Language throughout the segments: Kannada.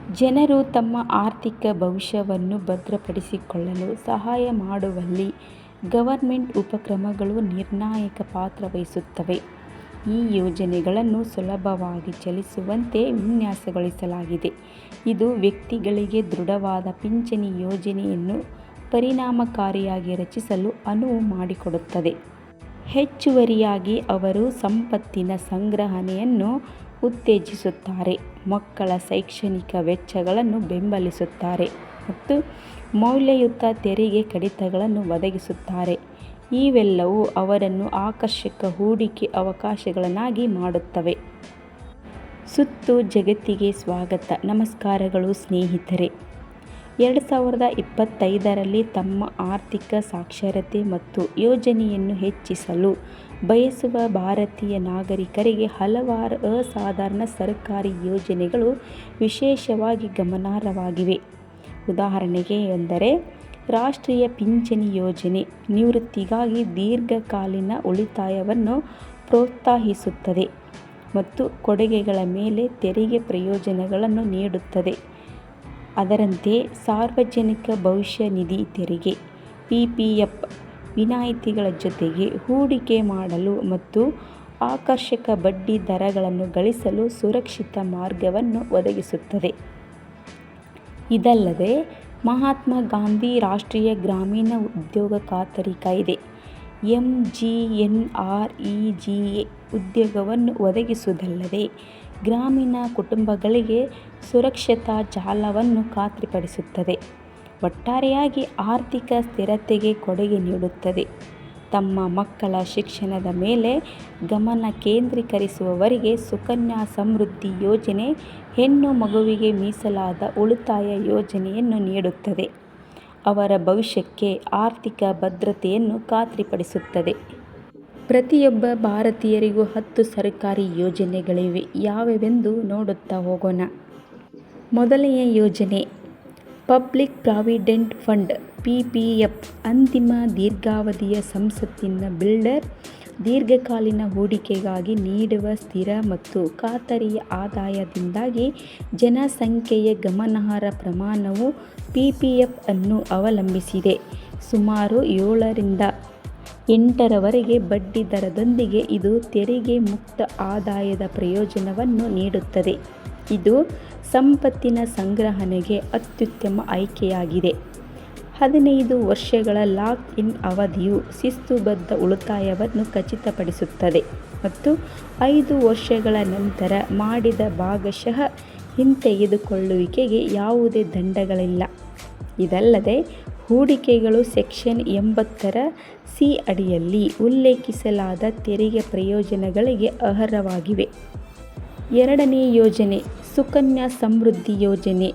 ಜನರು ತಮ್ಮ ಆರ್ಥಿಕ ಭವಿಷ್ಯವನ್ನು ಭದ್ರಪಡಿಸಿಕೊಳ್ಳಲು ಸಹಾಯ ಮಾಡುವಲ್ಲಿ ಗವರ್ನಮೆಂಟ್ ಉಪಕ್ರಮಗಳು ನಿರ್ಣಾಯಕ ಪಾತ್ರ ವಹಿಸುತ್ತವೆ. ಈ ಯೋಜನೆಗಳನ್ನು ಸುಲಭವಾಗಿ ಚಲಿಸುವಂತೆ ವಿನ್ಯಾಸಗೊಳಿಸಲಾಗಿದೆ. ಇದು ವ್ಯಕ್ತಿಗಳಿಗೆ ದೃಢವಾದ ಪಿಂಚಣಿ ಯೋಜನೆಯನ್ನು ಪರಿಣಾಮಕಾರಿಯಾಗಿ ರಚಿಸಲು ಅನುವು ಮಾಡಿಕೊಡುತ್ತದೆ. ಹೆಚ್ಚುವರಿಯಾಗಿ, ಅವರು ಸಂಪತ್ತಿನ ಸಂಗ್ರಹಣೆಯನ್ನು ಉತ್ತೇಜಿಸುತ್ತಾರೆ, ಮಕ್ಕಳ ಶೈಕ್ಷಣಿಕ ವೆಚ್ಚಗಳನ್ನು ಬೆಂಬಲಿಸುತ್ತಾರೆ ಮತ್ತು ಮೌಲ್ಯಯುತ ತೆರಿಗೆ ಕಡಿತಗಳನ್ನು ಒದಗಿಸುತ್ತಾರೆ. ಇವೆಲ್ಲವೂ ಅವರನ್ನು ಆಕರ್ಷಕ ಹೂಡಿಕೆ ಅವಕಾಶಗಳನ್ನಾಗಿ ಮಾಡುತ್ತವೆ. ಸುತ್ತು ಜಗತ್ತಿಗೆ ಸ್ವಾಗತ. ನಮಸ್ಕಾರಗಳು ಸ್ನೇಹಿತರೆ. 2025ರಲ್ಲಿ ತಮ್ಮ ಆರ್ಥಿಕ ಸಾಕ್ಷರತೆ ಮತ್ತು ಯೋಜನೆಯನ್ನು ಹೆಚ್ಚಿಸಲು ಬಯಸುವ ಭಾರತೀಯ ನಾಗರಿಕರಿಗೆ ಹಲವಾರು ಅಸಾಧಾರಣ ಸರ್ಕಾರಿ ಯೋಜನೆಗಳು ವಿಶೇಷವಾಗಿ ಗಮನಾರ್ಹವಾಗಿವೆ. ಉದಾಹರಣೆಗೆ ಎಂದರೆ ರಾಷ್ಟ್ರೀಯ ಪಿಂಚಣಿ ಯೋಜನೆ ನಿವೃತ್ತಿಗಾಗಿ ದೀರ್ಘಕಾಲೀನ ಉಳಿತಾಯವನ್ನು ಪ್ರೋತ್ಸಾಹಿಸುತ್ತದೆ ಮತ್ತು ಕೊಡುಗೆಗಳ ಮೇಲೆ ತೆರಿಗೆ ಪ್ರಯೋಜನಗಳನ್ನು ನೀಡುತ್ತದೆ. ಅದರಂತೆ ಸಾರ್ವಜನಿಕ ಭವಿಷ್ಯ ನಿಧಿ ತೆರಿಗೆ (ಪಿಪಿಎಫ್) ವಿನಾಯಿತಿಗಳ ಜೊತೆಗೆ ಹೂಡಿಕೆ ಮಾಡಲು ಮತ್ತು ಆಕರ್ಷಕ ಬಡ್ಡಿ ದರಗಳನ್ನು ಗಳಿಸಲು ಸುರಕ್ಷಿತ ಮಾರ್ಗವನ್ನು ಒದಗಿಸುತ್ತದೆ. ಇದಲ್ಲದೆ ಮಹಾತ್ಮ ಗಾಂಧಿ ರಾಷ್ಟ್ರೀಯ ಗ್ರಾಮೀಣ ಉದ್ಯೋಗ ಖಾತರಿ ಕಾಯ್ದೆ (ಎಂಜಿಎನ್ಆರ್ಇಜಿಎ) ಉದ್ಯೋಗವನ್ನು ಒದಗಿಸುವುದಲ್ಲದೆ ಗ್ರಾಮೀಣ ಕುಟುಂಬಗಳಿಗೆ ಸುರಕ್ಷತಾ ಜಾಲವನ್ನು ಖಾತ್ರಿಪಡಿಸುತ್ತದೆ. ಒಟ್ಟಾರೆಯಾಗಿ ಆರ್ಥಿಕ ಸ್ಥಿರತೆಗೆ ಕೊಡುಗೆ ನೀಡುತ್ತದೆ. ತಮ್ಮ ಮಕ್ಕಳ ಶಿಕ್ಷಣದ ಮೇಲೆ ಗಮನ ಕೇಂದ್ರೀಕರಿಸುವವರಿಗೆ ಸುಕನ್ಯಾ ಸಮೃದ್ಧಿ ಯೋಜನೆ ಹೆಣ್ಣು ಮಗುವಿಗೆ ಮೀಸಲಾದ ಉಳಿತಾಯ ಯೋಜನೆಯನ್ನು ನೀಡುತ್ತದೆ. ಅವರ ಭವಿಷ್ಯಕ್ಕೆ ಆರ್ಥಿಕ ಭದ್ರತೆಯನ್ನು ಖಾತ್ರಿಪಡಿಸುತ್ತದೆ. ಪ್ರತಿಯೊಬ್ಬ ಭಾರತೀಯರಿಗೂ 10 ಸರ್ಕಾರಿ ಯೋಜನೆಗಳಿವೆ. ಯಾವೆಂದು ನೋಡುತ್ತಾ ಹೋಗೋಣ. ಮೊದಲನೆಯ ಯೋಜನೆ ಪಬ್ಲಿಕ್ ಪ್ರಾವಿಡೆಂಟ್ ಫಂಡ್ (ಪಿಪಿಎಫ್). ಅಂತಿಮ ದೀರ್ಘಾವಧಿಯ ಸಂಪತ್ತಿನ ಬಿಲ್ಡರ್. ದೀರ್ಘಕಾಲೀನ ಹೂಡಿಕೆಗಾಗಿ ನೀಡುವ ಸ್ಥಿರ ಮತ್ತು ಖಾತರಿ ಆದಾಯದಿಂದಾಗಿ ಜನಸಂಖ್ಯೆಯ ಗಮನಾರ್ಹ ಪ್ರಮಾಣವು ಪಿಪಿಎಫ್ ಅನ್ನು ಅವಲಂಬಿಸಿದೆ. ಸುಮಾರು 7 ರಿಂದ 8ರವರೆಗೆ ಬಡ್ಡಿ ದರದೊಂದಿಗೆ ಇದು ತೆರಿಗೆ ಮುಕ್ತ ಆದಾಯದ ಪ್ರಯೋಜನವನ್ನು ನೀಡುತ್ತದೆ. ಇದು ಸಂಪತ್ತಿನ ಸಂಗ್ರಹಣೆಗೆ ಅತ್ಯುತ್ತಮ ಆಯ್ಕೆಯಾಗಿದೆ. 15 ವರ್ಷಗಳ ಲಾಕ್-ಇನ್ ಅವಧಿಯು ಶಿಸ್ತುಬದ್ಧ ಉಳಿತಾಯವನ್ನು ಖಚಿತಪಡಿಸುತ್ತದೆ ಮತ್ತು 5 ವರ್ಷಗಳ ನಂತರ ಮಾಡಿದ ಭಾಗಶಃ ಹಿಂತೆಗೆದುಕೊಳ್ಳುವಿಕೆಗೆ ಯಾವುದೇ ದಂಡಗಳಿಲ್ಲ. ಇದಲ್ಲದೆ ಹೂಡಿಕೆಗಳು ಸೆಕ್ಷನ್ 80ರ ಸಿ ಅಡಿಯಲ್ಲಿ ಉಲ್ಲೇಖಿಸಲಾದ ತೆರಿಗೆ ಪ್ರಯೋಜನಗಳಿಗೆ ಅರ್ಹವಾಗಿವೆ. ಎರಡನೇ ಯೋಜನೆ ಸುಕನ್ಯಾ ಸಮೃದ್ಧಿ ಯೋಜನೆ.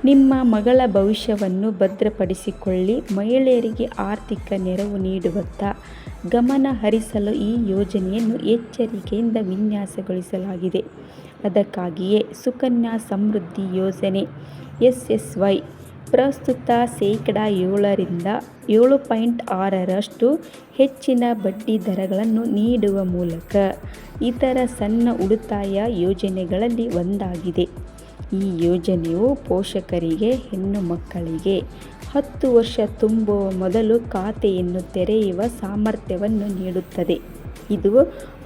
ನಿಮ್ಮ ಮಗಳ ಭವಿಷ್ಯವನ್ನು ಭದ್ರಪಡಿಸಿಕೊಳ್ಳಿ. ಮಹಿಳೆಯರಿಗೆ ಆರ್ಥಿಕ ನೆರವು ನೀಡುವತ್ತ ಗಮನ ಹರಿಸಲು ಈ ಯೋಜನೆಯನ್ನು ಎಚ್ಚರಿಕೆಯಿಂದ ವಿನ್ಯಾಸಗೊಳಿಸಲಾಗಿದೆ. ಅದಕ್ಕಾಗಿಯೇ ಸುಕನ್ಯಾ ಸಮೃದ್ಧಿ ಯೋಜನೆ (ಎಸ್ಎಸ್ವೈ) ಪ್ರಸ್ತುತ ಶೇಕಡಾ 7 ರಿಂದ 7.6ರಷ್ಟು ಹೆಚ್ಚಿನ ಬಡ್ಡಿ ದರಗಳನ್ನು ನೀಡುವ ಮೂಲಕ ಇತರ ಸಣ್ಣ ಉಳಿತಾಯ ಯೋಜನೆಗಳಲ್ಲಿ ಒಂದಾಗಿದೆ. ಈ ಯೋಜನೆಯು ಪೋಷಕರಿಗೆ ಹೆಣ್ಣು ಮಕ್ಕಳಿಗೆ 10 ವರ್ಷ ತುಂಬುವ ಮೊದಲು ಖಾತೆಯನ್ನು ತೆರೆಯುವ ಸಾಮರ್ಥ್ಯವನ್ನು ನೀಡುತ್ತದೆ. ಇದು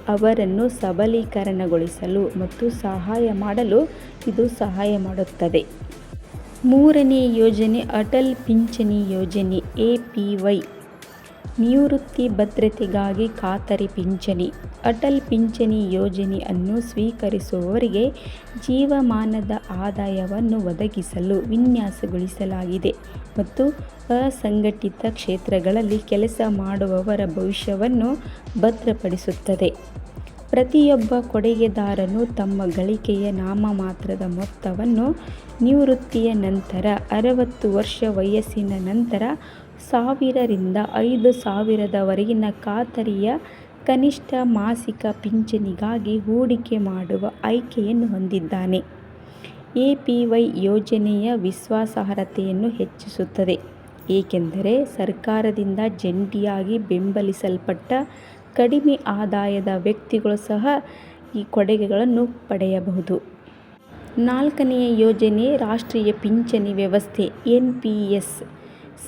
ಅವರನ್ನು ಸಬಲೀಕರಣಗೊಳಿಸಲು ಮತ್ತು ಸಹಾಯ ಮಾಡಲು ಇದು ಸಹಾಯ ಮಾಡುತ್ತದೆ. ಮೂರನೇ ಯೋಜನೆ ಅಟಲ್ ಪಿಂಚಣಿ ಯೋಜನೆ (ಎಪಿವೈ). ನಿವೃತ್ತಿ ಭದ್ರತೆಗಾಗಿ ಖಾತರಿ ಪಿಂಚಣಿ. ಅಟಲ್ ಪಿಂಚಣಿ ಯೋಜನೆಯನ್ನು ಸ್ವೀಕರಿಸುವವರಿಗೆ ಜೀವಮಾನದ ಆದಾಯವನ್ನು ಒದಗಿಸಲು ವಿನ್ಯಾಸಗೊಳಿಸಲಾಗಿದೆ ಮತ್ತು ಅಸಂಘಟಿತ ಕ್ಷೇತ್ರಗಳಲ್ಲಿ ಕೆಲಸ ಮಾಡುವವರ ಭವಿಷ್ಯವನ್ನು ಭದ್ರಪಡಿಸುತ್ತದೆ. ಪ್ರತಿಯೊಬ್ಬ ಕೊಡುಗೆದಾರನು ತಮ್ಮ ಗಳಿಕೆಯ ನಾಮಮಾತ್ರದ ಮೊತ್ತವನ್ನು ನಿವೃತ್ತಿಯ ನಂತರ 60 ವರ್ಷ ವಯಸ್ಸಿನ ನಂತರ 1000 ರಿಂದ 5000ರವರೆಗಿನ ಖಾತರಿಯ ಕನಿಷ್ಠ ಮಾಸಿಕ ಪಿಂಚಣಿಗಾಗಿ ಹೂಡಿಕೆ ಮಾಡುವ ಆಯ್ಕೆಯನ್ನು ಹೊಂದಿದ್ದಾನೆ. ಎಪಿವೈ ಯೋಜನೆಯ ವಿಶ್ವಾಸಾರ್ಹತೆಯನ್ನು ಹೆಚ್ಚಿಸುತ್ತದೆ ಏಕೆಂದರೆ ಸರ್ಕಾರದಿಂದ ಜಂಟಿಯಾಗಿ ಬೆಂಬಲಿಸಲ್ಪಟ್ಟ ಕಡಿಮೆ ಆದಾಯದ ವ್ಯಕ್ತಿಗಳು ಸಹ ಈ ಕೊಡುಗೆಗಳನ್ನು ಪಡೆಯಬಹುದು. ನಾಲ್ಕನೆಯ ಯೋಜನೆ ರಾಷ್ಟ್ರೀಯ ಪಿಂಚಣಿ ವ್ಯವಸ್ಥೆ (NPS).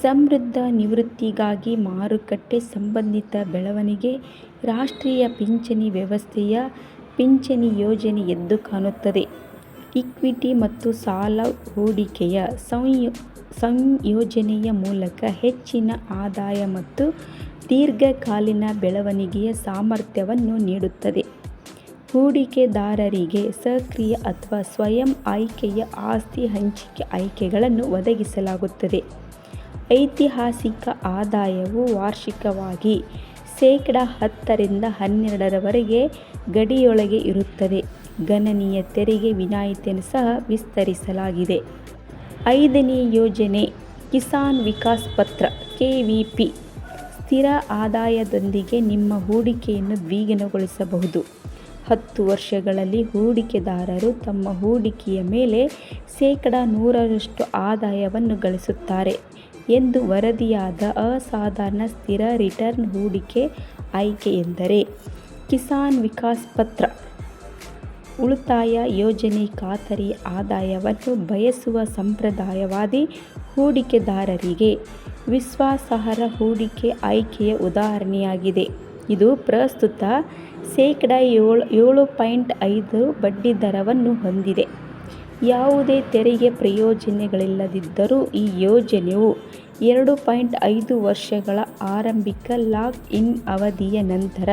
ಸಮೃದ್ಧ ನಿವೃತ್ತಿಗಾಗಿ ಮಾರುಕಟ್ಟೆ ಸಂಬಂಧಿತ ಬೆಳವಣಿಗೆ ರಾಷ್ಟ್ರೀಯ ಪಿಂಚಣಿ ವ್ಯವಸ್ಥೆಯ ಪಿಂಚಣಿ ಯೋಜನೆ ಎದ್ದು ಕಾಣುತ್ತದೆ. ಇಕ್ವಿಟಿ ಮತ್ತು ಸಾಲ ಹೂಡಿಕೆಯ ಸಂಯೋಜನೆಯ ಮೂಲಕ ಹೆಚ್ಚಿನ ಆದಾಯ ಮತ್ತು ದೀರ್ಘಕಾಲೀನ ಬೆಳವಣಿಗೆಯ ಸಾಮರ್ಥ್ಯವನ್ನು ನೀಡುತ್ತದೆ. ಹೂಡಿಕೆದಾರರಿಗೆ ಸಕ್ರಿಯ ಅಥವಾ ಸ್ವಯಂ ಆಯ್ಕೆಯ ಆಸ್ತಿ ಹಂಚಿಕೆ ಆಯ್ಕೆಗಳನ್ನು ಒದಗಿಸಲಾಗುತ್ತದೆ. ಐತಿಹಾಸಿಕ ಆದಾಯವು ವಾರ್ಷಿಕವಾಗಿ ಶೇಕಡಾ 10 ರಿಂದ 12% ಗಡಿಯೊಳಗೆ ಇರುತ್ತದೆ. ಗಣನೀಯ ತೆರಿಗೆ ವಿನಾಯಿತಿಯನ್ನು ಸಹ ವಿಸ್ತರಿಸಲಾಗಿದೆ. 5ನೇ ಯೋಜನೆ ಕಿಸಾನ್ ವಿಕಾಸ್ ಪತ್ರ (KVP). ಸ್ಥಿರ ಆದಾಯದೊಂದಿಗೆ ನಿಮ್ಮ ಹೂಡಿಕೆಯನ್ನು ದ್ವಿಗುಣಗೊಳಿಸಬಹುದು. 10 ವರ್ಷಗಳಲ್ಲಿ ಹೂಡಿಕೆದಾರರು ತಮ್ಮ ಹೂಡಿಕೆಯ ಮೇಲೆ ಶೇಕಡಾ 100% ಆದಾಯವನ್ನು ಗಳಿಸುತ್ತಾರೆ ಎಂದು ವರದಿಯಾದ ಅಸಾಧಾರಣ ಸ್ಥಿರ ರಿಟರ್ನ್ ಹೂಡಿಕೆ ಆಯ್ಕೆಯೆಂದರೆ ಕಿಸಾನ್ ವಿಕಾಸ್ ಪತ್ರ. ಉಳಿತಾಯ ಯೋಜನೆ ಖಾತರಿ ಆದಾಯವನ್ನು ಬಯಸುವ ಸಂಪ್ರದಾಯವಾದಿ ಹೂಡಿಕೆದಾರರಿಗೆ ವಿಶ್ವಾಸಾರ್ಹ ಹೂಡಿಕೆ ಆಯ್ಕೆಯ ಉದಾಹರಣೆಯಾಗಿದೆ. ಇದು ಪ್ರಸ್ತುತ ಶೇಕಡಾ 7.5 ಬಡ್ಡಿದರವನ್ನು ಹೊಂದಿದೆ. ಯಾವುದೇ ತೆರಿಗೆ ಪ್ರಯೋಜನಗಳಿಲ್ಲದಿದ್ದರೂ ಈ ಯೋಜನೆಯು 2.5 ವರ್ಷಗಳ ಆರಂಭಿಕ ಲಾಕ್-ಇನ್ ಅವಧಿಯ ನಂತರ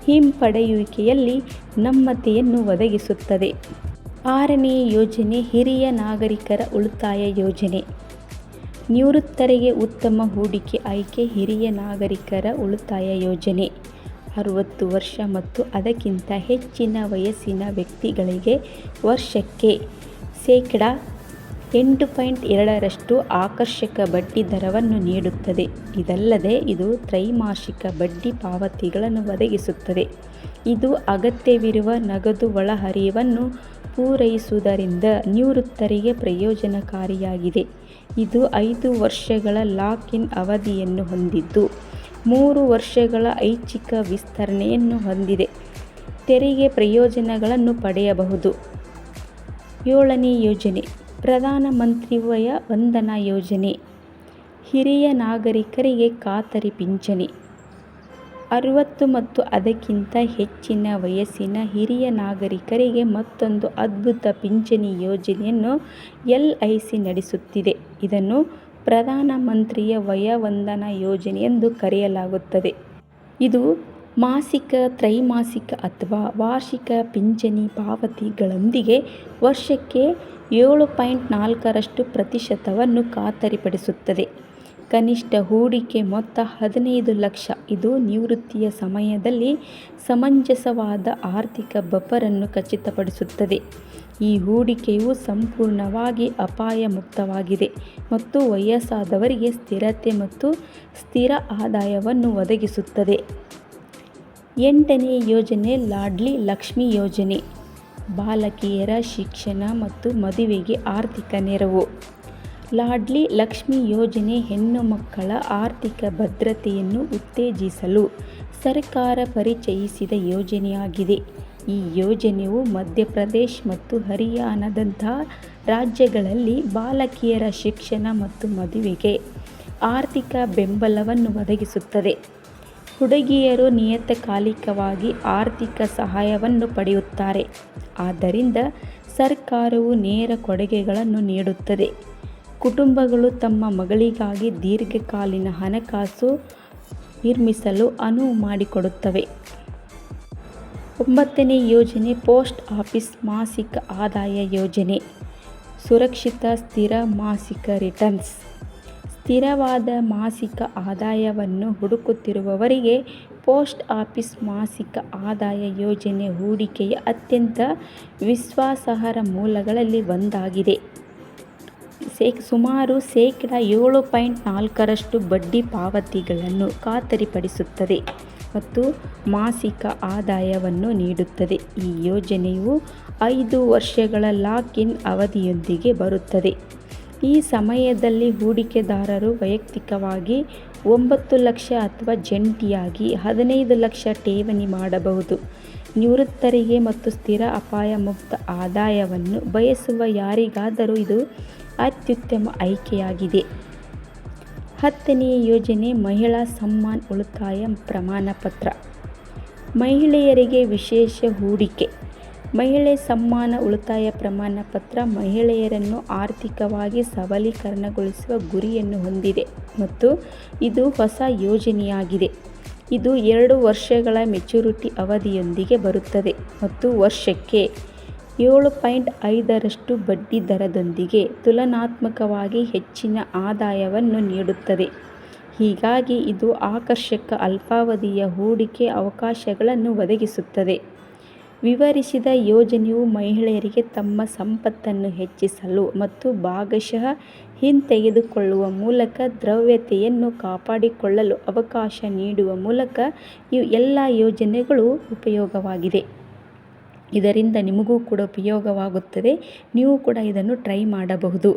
ಹಿಂಪಡೆಯುವಿಕೆಯಲ್ಲಿ ನಮ್ಯತೆಯನ್ನು ಒದಗಿಸುತ್ತದೆ. 6ನೇ ಯೋಜನೆ ಹಿರಿಯ ನಾಗರಿಕರ ಉಳಿತಾಯ ಯೋಜನೆ. ನಿವೃತ್ತರಿಗೆ ಉತ್ತಮ ಹೂಡಿಕೆ ಆಯ್ಕೆ ಹಿರಿಯ ನಾಗರಿಕರ ಉಳಿತಾಯ ಯೋಜನೆ. 60 ವರ್ಷ ಮತ್ತು ಅದಕ್ಕಿಂತ ಹೆಚ್ಚಿನ ವಯಸ್ಸಿನ ವ್ಯಕ್ತಿಗಳಿಗೆ ವರ್ಷಕ್ಕೆ ಶೇಕಡಾ 8.2% ಆಕರ್ಷಕ ಬಡ್ಡಿ ದರವನ್ನು ನೀಡುತ್ತದೆ. ಇದಲ್ಲದೆ ಇದು ತ್ರೈಮಾಸಿಕ ಬಡ್ಡಿ ಪಾವತಿಗಳನ್ನು ಒದಗಿಸುತ್ತದೆ. ಇದು ಅಗತ್ಯವಿರುವ ನಗದು ಒಳಹರಿವನ್ನು ಪೂರೈಸುವುದರಿಂದ ನಿವೃತ್ತರಿಗೆ ಪ್ರಯೋಜನಕಾರಿಯಾಗಿದೆ. ಇದು 5 ವರ್ಷಗಳ ಲಾಕ್-ಇನ್ ಅವಧಿಯನ್ನು ಹೊಂದಿದ್ದು 3 ವರ್ಷಗಳ ಐಚ್ಛಿಕ ವಿಸ್ತರಣೆಯನ್ನು ಹೊಂದಿದೆ. ತೆರಿಗೆ ಪ್ರಯೋಜನಗಳನ್ನು ಪಡೆಯಬಹುದು. 7ನೇ ಯೋಜನೆ ಪ್ರಧಾನಮಂತ್ರಿ ವಯ ವಂದನಾ ಯೋಜನೆ. ಹಿರಿಯ ನಾಗರಿಕರಿಗೆ ಖಾತರಿ ಪಿಂಚಣಿ. 60 ಮತ್ತು ಅದಕ್ಕಿಂತ ಹೆಚ್ಚಿನ ವಯಸ್ಸಿನ ಹಿರಿಯ ನಾಗರಿಕರಿಗೆ ಮತ್ತೊಂದು ಅದ್ಭುತ ಪಿಂಚಣಿ ಯೋಜನೆಯನ್ನು LIC ನಡೆಸುತ್ತಿದೆ. ಇದನ್ನು ಪ್ರಧಾನಮಂತ್ರಿಯ ವಯ ವಂದನಾ ಯೋಜನೆ ಎಂದು ಕರೆಯಲಾಗುತ್ತದೆ. ಇದು ಮಾಸಿಕ, ತ್ರೈಮಾಸಿಕ ಅಥವಾ ವಾರ್ಷಿಕ ಪಿಂಚಣಿ ಪಾವತಿಗಳೊಂದಿಗೆ ವರ್ಷಕ್ಕೆ 7.4% ಖಾತರಿಪಡಿಸುತ್ತದೆ. ಕನಿಷ್ಠ ಹೂಡಿಕೆ ಮೊತ್ತ 15 ಲಕ್ಷ. ಇದು ನಿವೃತ್ತಿಯ ಸಮಯದಲ್ಲಿ ಸಮಂಜಸವಾದ ಆರ್ಥಿಕ ಬಫರ್ ಅನ್ನು ಖಚಿತಪಡಿಸುತ್ತದೆ. ಈ ಹೂಡಿಕೆಯು ಸಂಪೂರ್ಣವಾಗಿ ಅಪಾಯ ಮುಕ್ತವಾಗಿದೆ ಮತ್ತು ವಯಸ್ಸಾದವರಿಗೆ ಸ್ಥಿರತೆ ಮತ್ತು ಸ್ಥಿರ ಆದಾಯವನ್ನು ಒದಗಿಸುತ್ತದೆ. 8ನೇ ಯೋಜನೆ ಲಾಡ್ಲಿ ಲಕ್ಷ್ಮಿ ಯೋಜನೆ. ಬಾಲಕಿಯರ ಶಿಕ್ಷಣ ಮತ್ತು ಮದುವೆಗೆ ಆರ್ಥಿಕ ನೆರವು. ಲಾಡ್ಲಿ ಲಕ್ಷ್ಮಿ ಯೋಜನೆ ಹೆಣ್ಣು ಮಕ್ಕಳ ಆರ್ಥಿಕ ಭದ್ರತೆಯನ್ನು ಉತ್ತೇಜಿಸಲು ಸರ್ಕಾರ ಪರಿಚಯಿಸಿದ ಯೋಜನೆಯಾಗಿದೆ. ಈ ಯೋಜನೆಯು ಮಧ್ಯಪ್ರದೇಶ ಮತ್ತು ಹರಿಯಾಣದಂತಹ ರಾಜ್ಯಗಳಲ್ಲಿ ಬಾಲಕಿಯರ ಶಿಕ್ಷಣ ಮತ್ತು ಮದುವೆಗೆ ಆರ್ಥಿಕ ಬೆಂಬಲವನ್ನು ಒದಗಿಸುತ್ತದೆ. ಹುಡುಗಿಯರು ನಿಯತಕಾಲಿಕವಾಗಿ ಆರ್ಥಿಕ ಸಹಾಯವನ್ನು ಪಡೆಯುತ್ತಾರೆ, ಆದ್ದರಿಂದ ಸರ್ಕಾರವು ನೇರ ಕೊಡುಗೆಗಳನ್ನು ನೀಡುತ್ತದೆ. ಕುಟುಂಬಗಳು ತಮ್ಮ ಮಗಳಿಗಾಗಿ ದೀರ್ಘಕಾಲೀನ ಹಣಕಾಸು ನಿರ್ಮಿಸಲು ಅನುವು ಮಾಡಿಕೊಡುತ್ತವೆ. 9ನೇ ಯೋಜನೆ ಪೋಸ್ಟ್ ಆಫೀಸ್ ಮಾಸಿಕ ಆದಾಯ ಯೋಜನೆ. ಸುರಕ್ಷಿತ ಸ್ಥಿರ ಮಾಸಿಕ ರಿಟರ್ನ್ಸ್. ಸ್ಥಿರವಾದ ಮಾಸಿಕ ಆದಾಯವನ್ನು ಹುಡುಕುತ್ತಿರುವವರಿಗೆ ಪೋಸ್ಟ್ ಆಫೀಸ್ ಮಾಸಿಕ ಆದಾಯ ಯೋಜನೆ ಹೂಡಿಕೆಯ ಅತ್ಯಂತ ವಿಶ್ವಾಸಾರ್ಹ ಮೂಲಗಳಲ್ಲಿ ಒಂದಾಗಿದೆ. ಸುಮಾರು ಶೇಕಡಾ 7.4% ಬಡ್ಡಿ ಪಾವತಿಗಳನ್ನು ಖಾತರಿಪಡಿಸುತ್ತದೆ ಮತ್ತು ಮಾಸಿಕ ಆದಾಯವನ್ನು ನೀಡುತ್ತದೆ. ಈ ಯೋಜನೆಯು 5 ವರ್ಷಗಳ ಲಾಕ್-ಇನ್ ಅವಧಿಯೊಂದಿಗೆ ಬರುತ್ತದೆ. ಈ ಸಮಯದಲ್ಲಿ ಹೂಡಿಕೆದಾರರು ವೈಯಕ್ತಿಕವಾಗಿ 9 ಲಕ್ಷ ಅಥವಾ ಜಂಟಿಯಾಗಿ 15 ಲಕ್ಷ ಠೇವಣಿ ಮಾಡಬಹುದು. ನಿವೃತ್ತರಿಗೆ ಮತ್ತು ಸ್ಥಿರ ಅಪಾಯ ಮುಕ್ತ ಆದಾಯವನ್ನು ಬಯಸುವ ಯಾರಿಗಾದರೂ ಇದು ಅತ್ಯುತ್ತಮ ಆಯ್ಕೆಯಾಗಿದೆ. 10ನೇ ಯೋಜನೆ ಮಹಿಳಾ ಸಮ್ಮಾನ್ ಉಳಿತಾಯ ಪ್ರಮಾಣಪತ್ರ. ಮಹಿಳೆಯರಿಗೆ ವಿಶೇಷ ಹೂಡಿಕೆ. ಮಹಿಳೆ ಸಮ್ಮಾನ ಉಳಿತಾಯ ಪ್ರಮಾಣಪತ್ರ ಮಹಿಳೆಯರನ್ನು ಆರ್ಥಿಕವಾಗಿ ಸಬಲೀಕರಣಗೊಳಿಸುವ ಗುರಿಯನ್ನು ಹೊಂದಿದೆ ಮತ್ತು ಇದು ಹೊಸ ಯೋಜನೆಯಾಗಿದೆ. ಇದು 2 ವರ್ಷಗಳ ಮೆಚುರಿಟಿ ಅವಧಿಯೊಂದಿಗೆ ಬರುತ್ತದೆ ಮತ್ತು ವರ್ಷಕ್ಕೆ 7.5% ಬಡ್ಡಿ ದರದೊಂದಿಗೆ ತುಲನಾತ್ಮಕವಾಗಿ ಹೆಚ್ಚಿನ ಆದಾಯವನ್ನು ನೀಡುತ್ತದೆ. ಹೀಗಾಗಿ ಇದು ಆಕರ್ಷಕ ಅಲ್ಪಾವಧಿಯ ಹೂಡಿಕೆ ಅವಕಾಶಗಳನ್ನು ಒದಗಿಸುತ್ತದೆ. ವಿವರಿಸಿದ ಯೋಜನೆಯು ಮಹಿಳೆಯರಿಗೆ ತಮ್ಮ ಸಂಪತ್ತನ್ನು ಹೆಚ್ಚಿಸಲು ಮತ್ತು ಭಾಗಶಃ ಹಿಂತೆಗೆದುಕೊಳ್ಳುವ ಮೂಲಕ ದ್ರವ್ಯತೆಯನ್ನು ಕಾಪಾಡಿಕೊಳ್ಳಲು ಅವಕಾಶ ನೀಡುವ ಮೂಲಕ ಈ ಎಲ್ಲ ಯೋಜನೆಗಳು ಉಪಯೋಗವಾಗಿದೆ. ಇದರಿಂದ ನಿಮಗೂ ಕೂಡ ಉಪಯೋಗವಾಗುತ್ತದೆ. ನೀವು ಕೂಡ ಇದನ್ನು ಟ್ರೈ ಮಾಡಬಹುದು.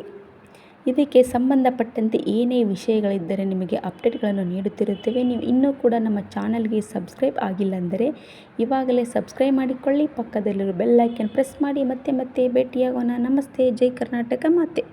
ಇದಕ್ಕೆ ಸಂಬಂಧಪಟ್ಟಂತೆ ಏನೇ ವಿಷಯಗಳಿದ್ದರೆ ನಿಮಗೆ ಅಪ್ಡೇಟ್ಗಳನ್ನು ನೀಡುತ್ತಿರುತ್ತೇವೆ. ನೀವು ಇನ್ನೂ ಕೂಡ ನಮ್ಮ ಚಾನಲ್ಗೆ ಸಬ್ಸ್ಕ್ರೈಬ್ ಆಗಿಲ್ಲ ಅಂದರೆ ಇವಾಗಲೇ ಸಬ್ಸ್ಕ್ರೈಬ್ ಮಾಡಿಕೊಳ್ಳಿ. ಪಕ್ಕದಲ್ಲಿರೋ ಬೆಲ್ ಐಕನ್ ಪ್ರೆಸ್ ಮಾಡಿ. ಮತ್ತೆ ಭೇಟಿಯಾಗೋಣ. ನಮಸ್ತೆ. ಜೈ ಕರ್ನಾಟಕ ಮಾತೆ.